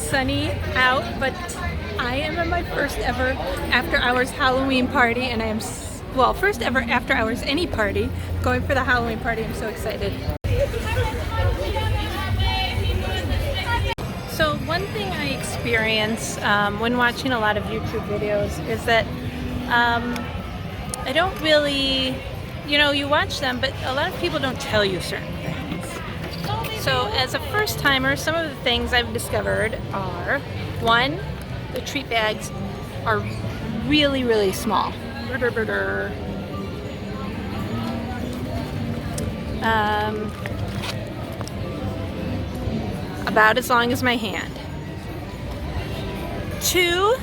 sunny out, but I am at my first ever after hours Halloween party, and I am, well, first ever after hours any party, going for the Halloween party. I'm so excited. So one thing I experience when watching a lot of YouTube videos is that I don't really, you watch them, but a lot of people don't tell you certain things. So as a first timer, some of the things I've discovered are, one, the treat bags are really, really small. About as long as my hand. Two,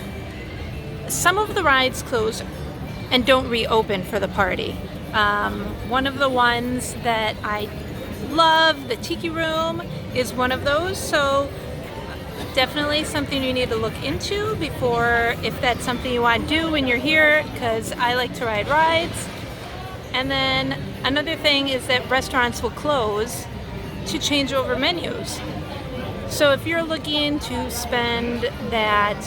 some of the rides close and don't reopen for the party. One of the ones that I love, the Tiki Room, is one of those, so definitely something you need to look into before, if that's something you want to do when you're here, because I like to ride rides. And then another thing is that restaurants will close to change over menus. So if you're looking to spend that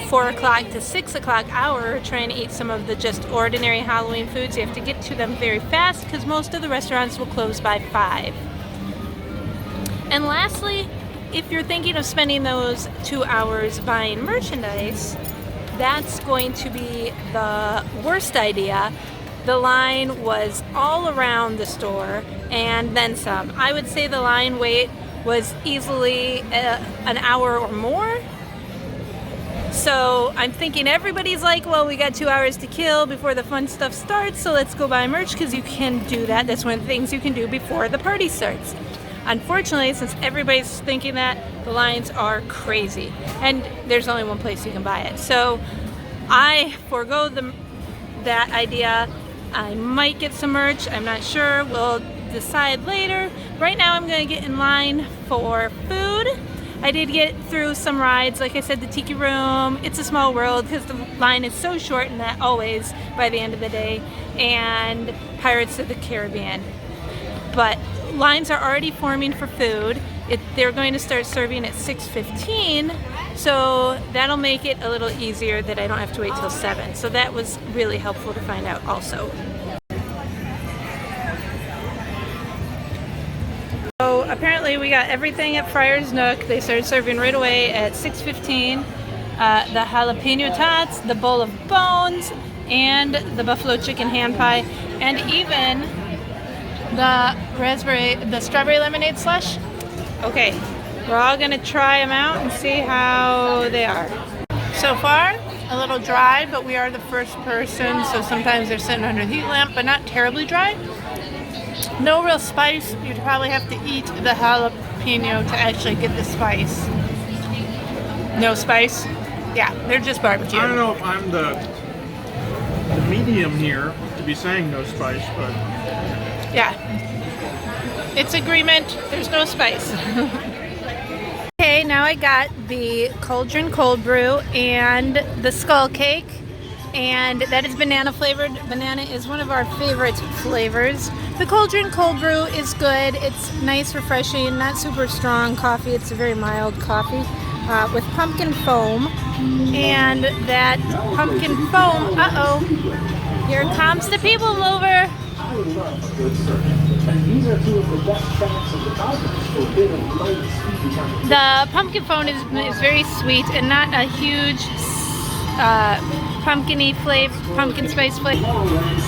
4 o'clock to 6 o'clock hour trying to eat some of the just ordinary Halloween foods, you have to get to them very fast because most of the restaurants will close by 5. And lastly, if you're thinking of spending those 2 hours buying merchandise, that's going to be the worst idea. The line was all around the store and then some. I would say the line wait was easily an hour or more. So I'm thinking everybody's like, well, we got 2 hours to kill before the fun stuff starts, so let's go buy merch, because you can do that. That's one of the things you can do before the party starts. Unfortunately, since everybody's thinking that, the lines are crazy, and there's only one place you can buy it. So I forego that idea. I might get some merch, I'm not sure. We'll decide later. Right now I'm going to get in line for food. I did get through some rides, like I said, the Tiki Room, It's a Small World, because the line is so short and that always by the end of the day, and Pirates of the Caribbean. But lines are already forming for food. They're going to start serving at 6:15, so that'll make it a little easier that I don't have to wait till 7. So that was really helpful to find out also. So apparently we got everything at Friar's Nook. They started serving right away at 6:15. The jalapeno tots, the bowl of bones, and the buffalo chicken hand pie, and even the strawberry lemonade slush. Okay, we're all gonna try them out and see how they are. So far, a little dry, but we are the first person, so sometimes they're sitting under the heat lamp, but not terribly dry. No real spice. You'd probably have to eat the jalapeno to actually get the spice. No spice? Yeah, they're just barbecue. I don't know if I'm the medium here to be saying no spice, but... Yeah. It's agreement. There's no spice. Okay, now I got the Cauldron Cold Brew and the Skull Cake. And that is banana flavored. Banana is one of our favorite flavors. The Cauldron Cold Brew is good. It's nice, refreshing, not super strong coffee. It's a very mild coffee with pumpkin foam. And that pumpkin foam, here comes the people mover. The pumpkin foam is very sweet and not a huge pumpkin spice flavor.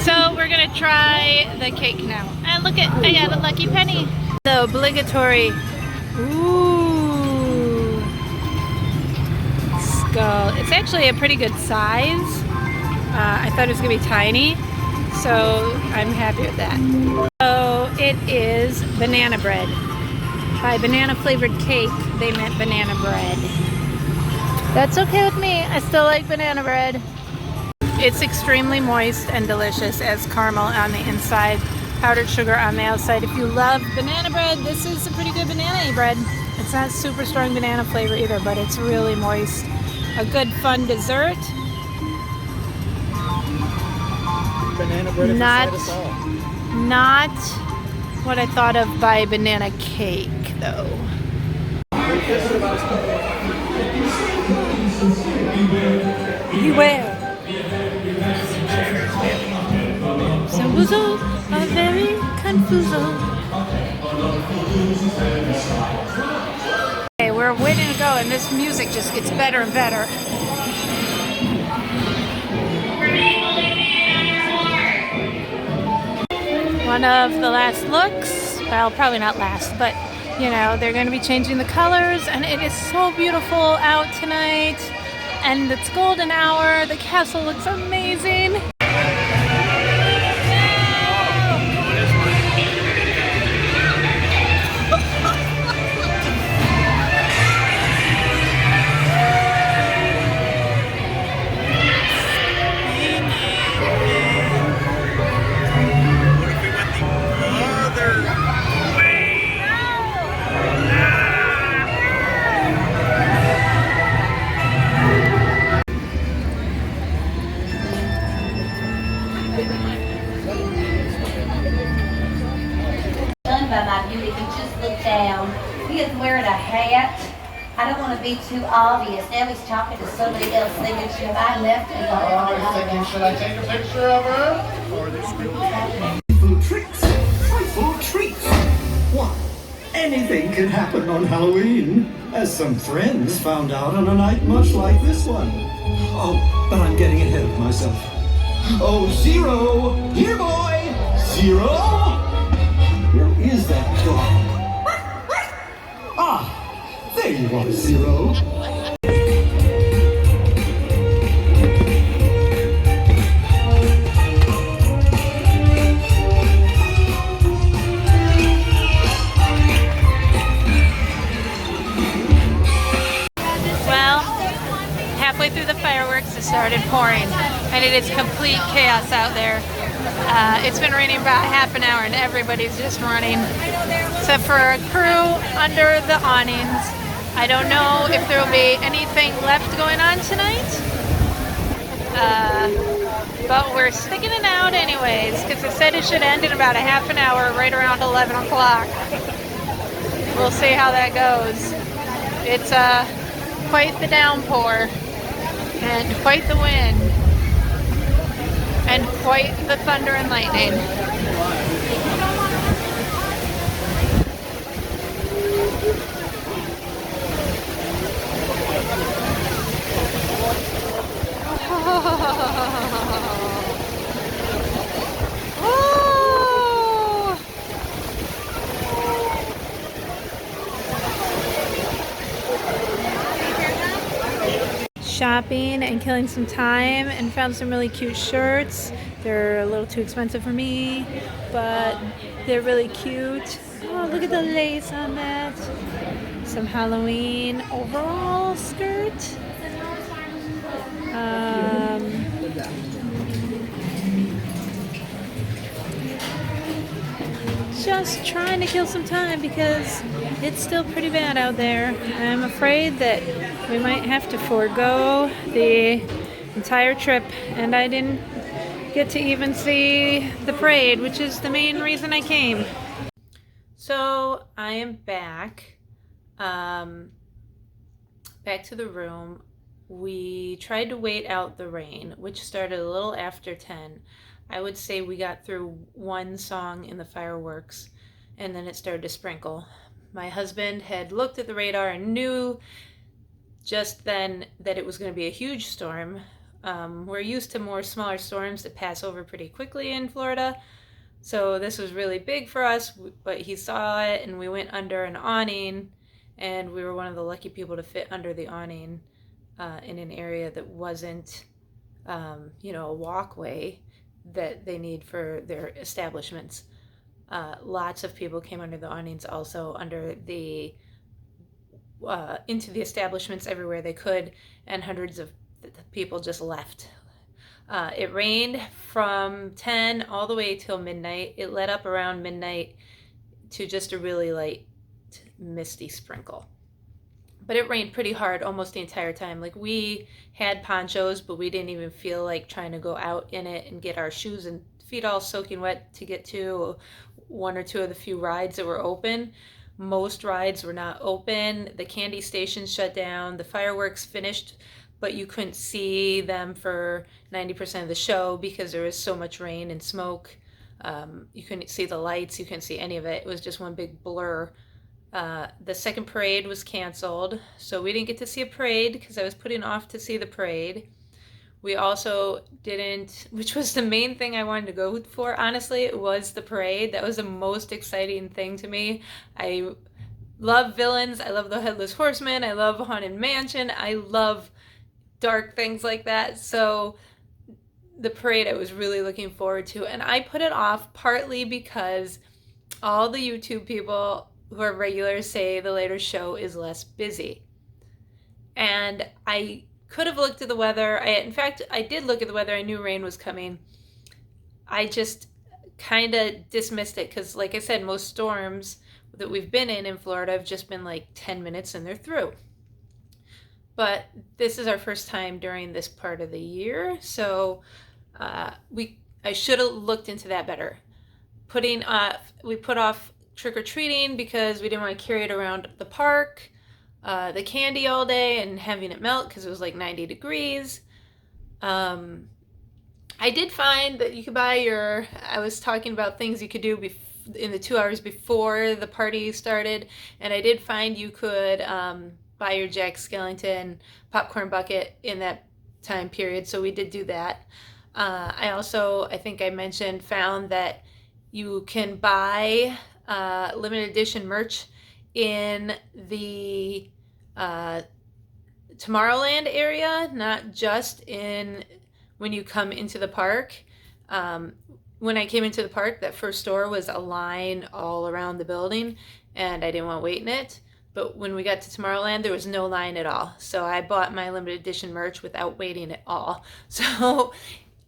So we're gonna try the cake now. And look at, I got a lucky penny. The obligatory, ooh, skull. It's actually a pretty good size. I thought it was gonna be tiny, so I'm happy with that. So it is banana bread. By banana flavored cake, they meant banana bread. That's okay with me. I still like banana bread. It's extremely moist and delicious, as caramel on the inside, powdered sugar on the outside. If you love banana bread, this is a pretty good banana bread. It's not super strong banana flavor either, but it's really moist. A good fun dessert. Banana bread is not what I thought of by banana cake, though. beware. Symbols are very confusing. Okay, we're waiting to go, and this music just gets better and better. One of the last looks, well, probably not last, but you know, they're going to be changing the colors, and it is so beautiful out tonight. And it's golden hour. The castle looks amazing. By my beauty, he just looked down. He is wearing a hat. I don't want to be too obvious. Now he's talking to somebody else thinking, should I left him? I was thinking, should I take a picture of her? Playful tricks, playful treats. What? Anything can happen on Halloween, as some friends found out on a night much like this one. Oh, but I'm getting ahead of myself. Oh, Zero! Here, boy! Zero! Where is that dog? Ah, there you are, Zero. Halfway through the fireworks, it started pouring, and it is complete chaos out there. It's been raining about half an hour, and everybody's just running, except for a crew under the awnings. I don't know if there will be anything left going on tonight, but we're sticking it out anyways, because it said it should end in about a half an hour, right around 11 o'clock. We'll see how that goes. It's quite the downpour, and quite the wind, and quite the thunder and lightning. Shopping and killing some time, and found some really cute shirts. They're a little too expensive for me, but they're really cute. Oh, look at the lace on that. Some Halloween overall skirt. Just trying to kill some time because it's still pretty bad out there. I'm afraid that we might have to forego the entire trip, and I didn't get to even see the parade, which is the main reason I came. So I am back to the room. We tried to wait out the rain, which started a little after 10. I would say we got through one song in the fireworks, and then it started to sprinkle. My husband had looked at the radar and knew just then that it was going to be a huge storm. We're used to more smaller storms that pass over pretty quickly in Florida, so this was really big for us, but he saw it, and we went under an awning, and we were one of the lucky people to fit under the awning in an area that wasn't, a walkway that they need for their establishments. Lots of people came under the awnings, also under the into the establishments everywhere they could, and hundreds of people just left. It rained from 10 all the way till midnight. It let up around midnight to just a really light misty sprinkle. But it rained pretty hard almost the entire time. Like, we had ponchos, but we didn't even feel like trying to go out in it and get our shoes and feet all soaking wet to get to one or two of the few rides that were open. Most rides were not open. The candy stations shut down. The fireworks finished but you couldn't see them for 90% of the show because there was so much rain and smoke. You couldn't see the lights, you couldn't see any of it. It was just one big blur. The second parade was canceled, so we didn't get to see a parade because I was putting off to see the parade. We also didn't, which was the main thing I wanted to go for, honestly, it was the parade. That was the most exciting thing to me. I love villains, I love the Headless Horseman, I love Haunted Mansion, I love dark things like that. So the parade I was really looking forward to, and I put it off partly because all the YouTube people who are regulars say the later show is less busy. And I could have looked at the weather. In fact, I did look at the weather. I knew rain was coming. I just kind of dismissed it because, like I said, most storms that we've been in Florida have just been like 10 minutes and they're through. But this is our first time during this part of the year, so I should have looked into that better. We put off trick-or-treating because we didn't want to carry it around the park, the candy all day and having it melt because it was like 90 degrees. I did find that you could buy I was talking about things you could do in the 2 hours before the party started, and I did find you could buy your Jack Skellington popcorn bucket in that time period, so we did do that. I also, I think I mentioned, found that you can buy limited edition merch in the Tomorrowland area, not just when you come into the park. When I came into the park, that first store was a line all around the building, and I didn't want to wait in it. But when we got to Tomorrowland, there was no line at all. So I bought my limited edition merch without waiting at all. So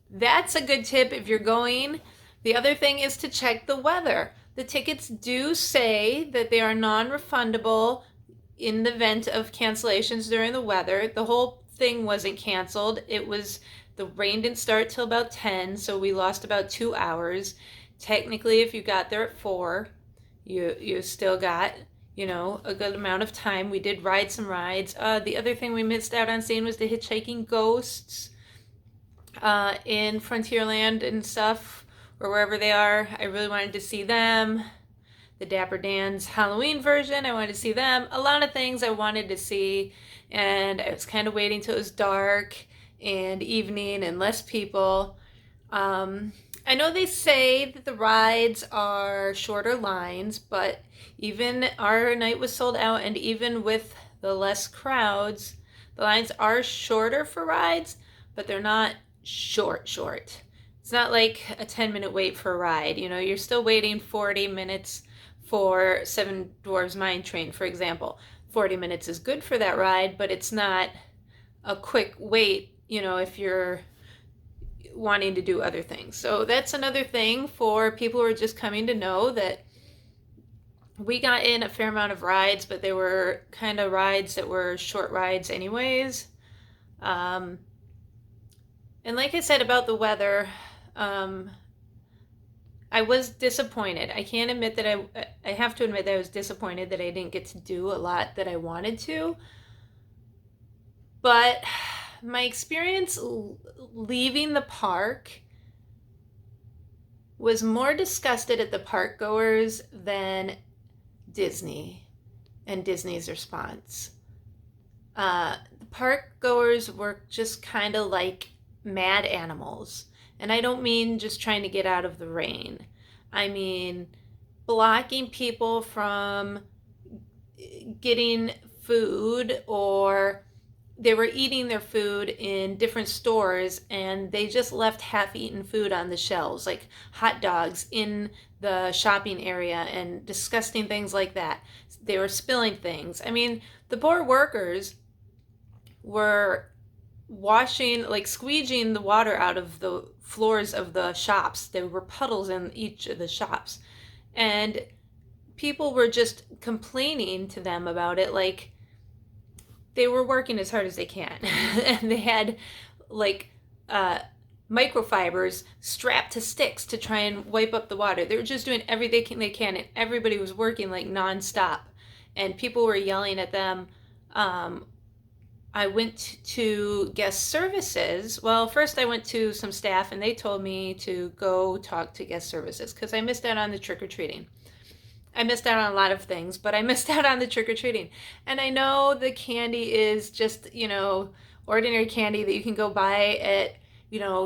that's a good tip if you're going. The other thing is to check the weather. The tickets do say that they are non-refundable in the event of cancellations during the weather. The whole thing wasn't canceled. The rain didn't start till about 10, so we lost about 2 hours. Technically, if you got there at 4, you still got, a good amount of time. We did ride some rides. The other thing we missed out on seeing was the hitchhiking ghosts in Frontierland and stuff, or wherever they are. I really wanted to see them. The Dapper Dan's Halloween version, I wanted to see them. A lot of things I wanted to see, and I was kind of waiting till it was dark and evening and less people. I know they say that the rides are shorter lines, but even our night was sold out, and even with the less crowds, the lines are shorter for rides, but they're not short. It's not like a 10-minute wait for a ride. You're still waiting 40 minutes for Seven Dwarfs Mine Train, for example. 40 minutes is good for that ride, but it's not a quick wait, if you're wanting to do other things. So that's another thing for people who are just coming to know that we got in a fair amount of rides, but they were kind of rides that were short rides anyways. And like I said about the weather, I was disappointed. I can't admit that I have to admit that I was disappointed that I didn't get to do a lot that I wanted to. But my experience leaving the park was more disgusted at the park goers than Disney and Disney's response. The park goers were just kind of like mad animals. And I don't mean just trying to get out of the rain. I mean blocking people from getting food, or they were eating their food in different stores and they just left half-eaten food on the shelves, like hot dogs in the shopping area and disgusting things like that. They were spilling things. I mean, the poor workers were squeegeeing the water out of the floors of the shops. There were puddles in each of the shops. And people were just complaining to them about it, like they were working as hard as they can. And they had microfibers strapped to sticks to try and wipe up the water. They were just doing everything they can, and everybody was working like nonstop. And people were yelling at them I went to guest services. Well, first I went to some staff and they told me to go talk to guest services because I missed out on the trick-or-treating. I missed out on a lot of things, but I missed out on the trick-or-treating. And I know the candy is just, ordinary candy that you can go buy at,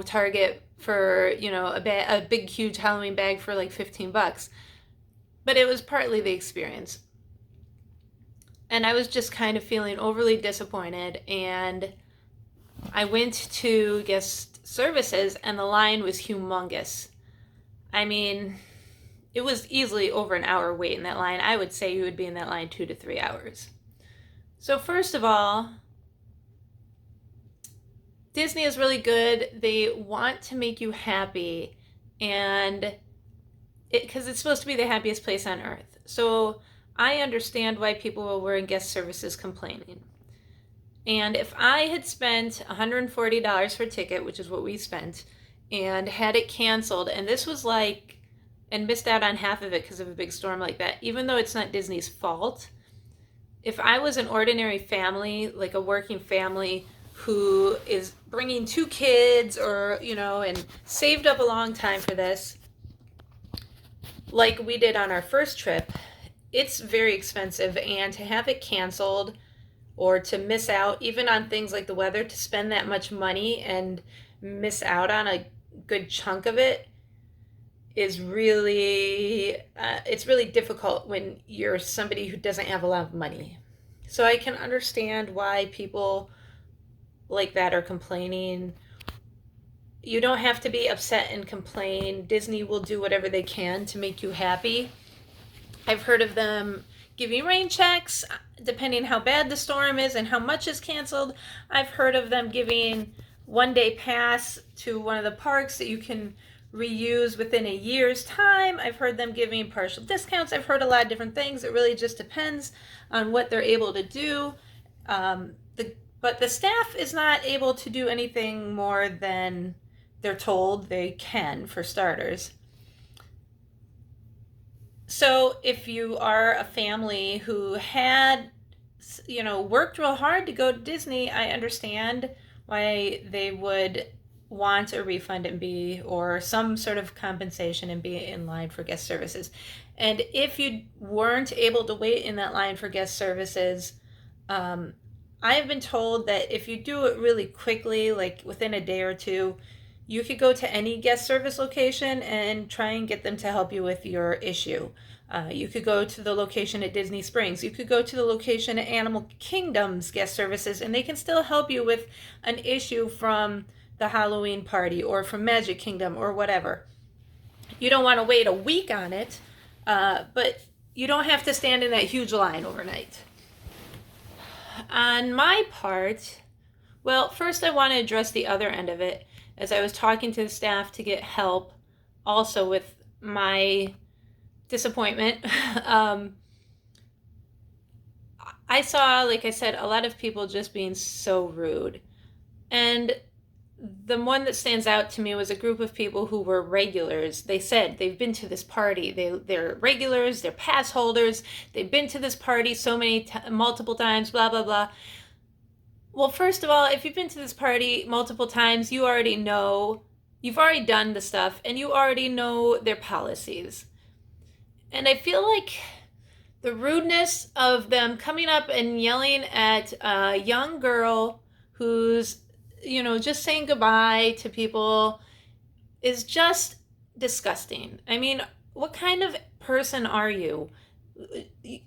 Target for, a big, huge Halloween bag for like $15. But it was partly the experience. And I was just kind of feeling overly disappointed. And I went to guest services and the line was humongous. I mean, it was easily over an hour wait in that line. I would say you would be in that line 2 to 3 hours. So first of all, Disney is really good. They want to make you happy, and because it's supposed to be the happiest place on earth. So I understand why people were in guest services complaining. And if I had spent $140 for a ticket, which is what we spent, and had it canceled, and this was and missed out on half of it because of a big storm like that, even though it's not Disney's fault, if I was an ordinary family, like a working family who is bringing 2 kids or, and saved up a long time for this, like we did on our first trip, it's very expensive. And to have it canceled or to miss out, even on things like the weather, to spend that much money and miss out on a good chunk of it is really, it's really difficult when you're somebody who doesn't have a lot of money. So I can understand why people like that are complaining. You don't have to be upset and complain. Disney will do whatever they can to make you happy. I've heard of them giving rain checks, depending how bad the storm is and how much is canceled. I've heard of them giving 1-day pass to one of the parks that you can reuse within a year's time. I've heard them giving partial discounts. I've heard a lot of different things. It really just depends on what they're able to do. But the staff is not able to do anything more than they're told they can, for starters. So if you are a family who had, worked real hard to go to Disney, I understand why they would want a refund or some sort of compensation and be in line for guest services. And if you weren't able to wait in that line for guest services, I have been told that if you do it really quickly, like within a day or 2, you could go to any guest service location and try and get them to help you with your issue. You could go to the location at Disney Springs. You could go to the location at Animal Kingdom's guest services, and they can still help you with an issue from the Halloween party or from Magic Kingdom or whatever. You don't want to wait a week on it, but you don't have to stand in that huge line overnight. On my part, well, first I want to address the other end of it, as I was talking to the staff to get help also with my disappointment. I saw, like I said, a lot of people just being so rude. And the one that stands out to me was a group of people who were regulars. They said they've been to this party. They're regulars, they're pass holders. They've been to this party multiple times, blah, blah, blah. Well, first of all, if you've been to this party multiple times, you already know, you've already done the stuff, and you already know their policies. And I feel like the rudeness of them coming up and yelling at a young girl who's, just saying goodbye to people is just disgusting. I mean, what kind of person are you?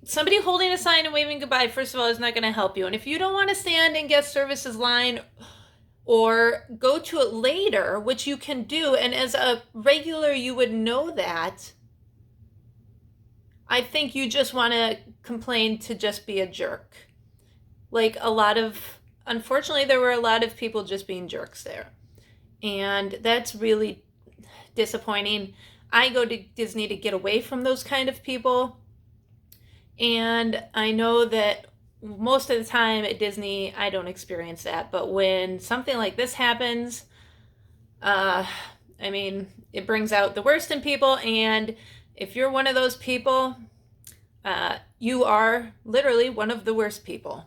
Somebody holding a sign and waving goodbye, first of all, is not going to help you. And if you don't want to stand in guest services line or go to it later, which you can do, and as a regular you would know that, I think you just want to complain to just be a jerk. Unfortunately, there were a lot of people just being jerks there. And that's really disappointing. I go to Disney to get away from those kind of people. And I know that most of the time at Disney, I don't experience that. But when something like this happens, it brings out the worst in people. And if you're one of those people, you are literally one of the worst people.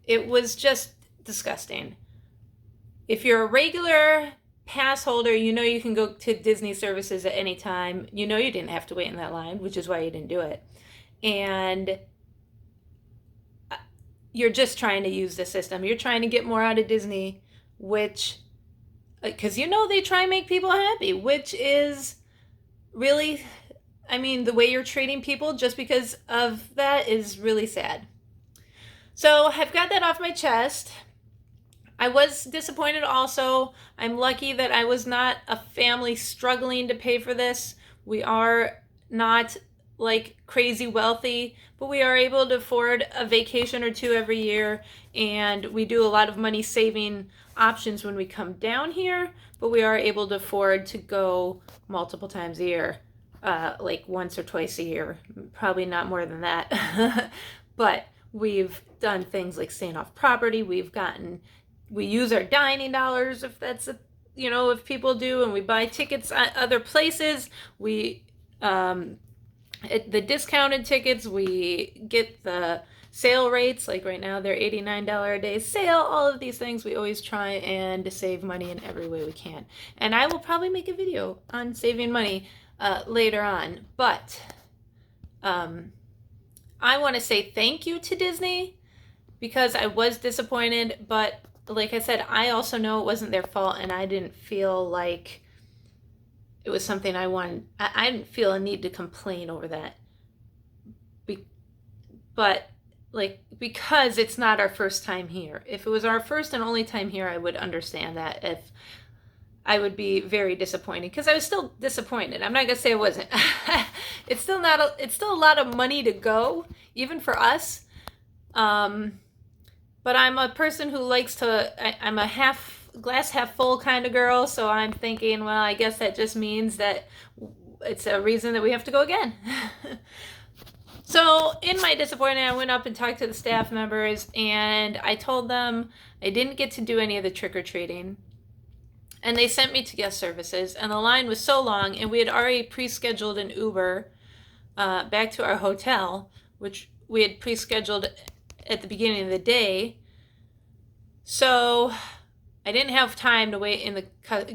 It was just disgusting. If you're a regular pass holder, you know you can go to Disney services at any time. You know you didn't have to wait in that line, which is why you didn't do it. And you're just trying to use the system. You're trying to get more out of Disney, which, because you know they try and make people happy, which is really, I mean, the way you're treating people just because of that is really sad. So I've got that off my chest. I was disappointed also. I'm lucky that I was not a family struggling to pay for this. We are not like crazy wealthy, but we are able to afford a vacation or two every year, and we do a lot of money saving options when we come down here, but we are able to afford to go multiple times a year, like once or twice a year, probably not more than that. But we've done things like staying off property. We use our dining dollars if that's if people do, and we buy tickets at other places. We the discounted tickets, we get the sale rates, like right now they're $89 a day sale. All of these things, we always try and save money in every way we can. And I will probably make a video on saving money later on. But I want to say thank you to Disney, because I was disappointed, but like I said, I also know it wasn't their fault, and I didn't feel like it was something I wanted. I didn't feel a need to complain over that. But because it's not our first time here. If it was our first and only time here, I would understand that. If I would be very disappointed, because I was still disappointed. I'm not gonna say I wasn't. It's still a lot of money to go, even for us. But I'm a person who likes I'm a glass half full kind of girl, so I'm thinking, well, I guess that just means that it's a reason that we have to go again. So in my disappointment, I went up and talked to the staff members, and I told them I didn't get to do any of the trick-or-treating. And they sent me to guest services, and the line was so long, and we had already pre-scheduled an Uber back to our hotel, which we had pre-scheduled at the beginning of the day. So I didn't have time to wait in the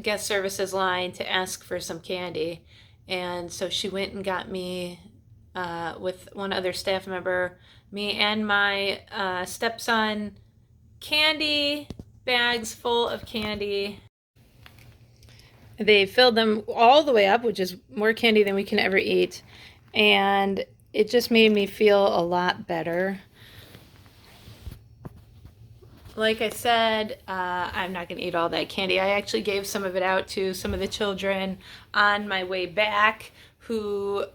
guest services line to ask for some candy. And so she went and got me, with one other staff member, me and my stepson, candy bags full of candy. They filled them all the way up, which is more candy than we can ever eat. And it just made me feel a lot better. Like I said, I'm not going to eat all that candy. I actually gave some of it out to some of the children on my way back who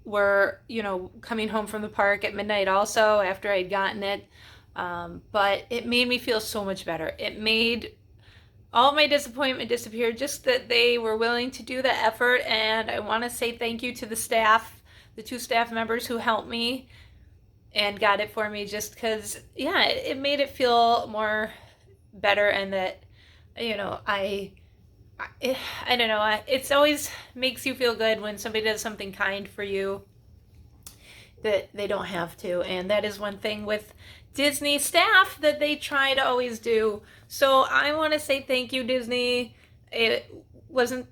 were, coming home from the park at midnight also after I'd gotten it. But it made me feel so much better. It made all my disappointment disappear, just that they were willing to do the effort. And I want to say thank you to the staff, the 2 staff members who helped me and got it for me, just because, it made it feel more better. And that, I don't know, it's always makes you feel good when somebody does something kind for you that they don't have to. And that is one thing with Disney staff that they try to always do. So I want to say thank you, Disney. It wasn't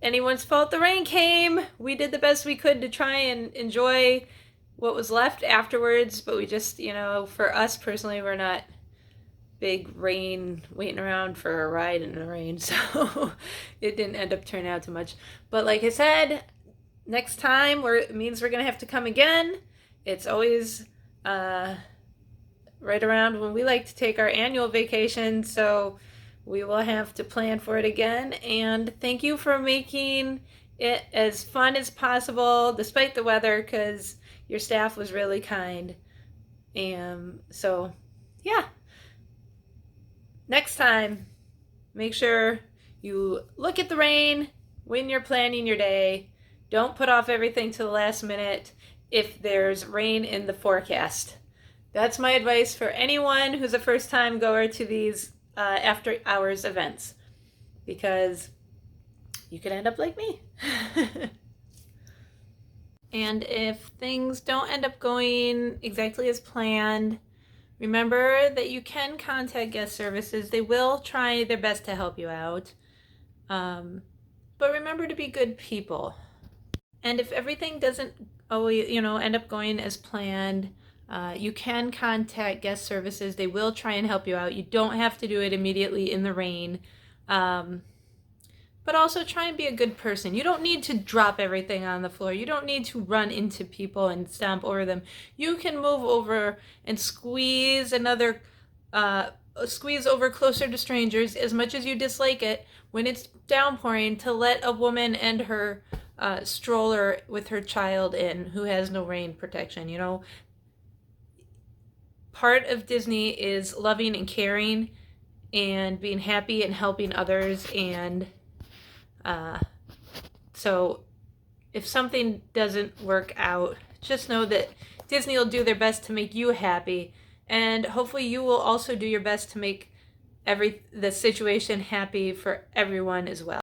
anyone's fault the rain came. We did the best we could to try and enjoy what was left afterwards, but we just, for us personally, we're not big rain waiting around for a ride in the rain, so it didn't end up turning out too much. But like I said, next time it means we're gonna have to come again. It's always right around when we like to take our annual vacation, so we will have to plan for it again. And thank you for making it as fun as possible despite the weather, because your staff was really kind. And so next time, make sure you look at the rain when you're planning your day. Don't put off everything to the last minute if there's rain in the forecast. That's my advice for anyone who's a first-time goer to these after-hours events, because you could end up like me. And if things don't end up going exactly as planned, Remember that you can contact guest services. They will try their best to help you out. But remember to be good people. And if everything doesn't always, end up going as planned, you can contact guest services. They will try and help you out. You don't have to do it immediately in the rain. But also try and be a good person. You don't need to drop everything on the floor. You don't need to run into people and stomp over them. You can move over and squeeze over closer to strangers as much as you dislike it when it's downpouring, to let a woman and her stroller with her child in who has no rain protection. Part of Disney is loving and caring and being happy and helping others. And so if something doesn't work out, just know that Disney will do their best to make you happy, and hopefully you will also do your best to make the situation happy for everyone as well.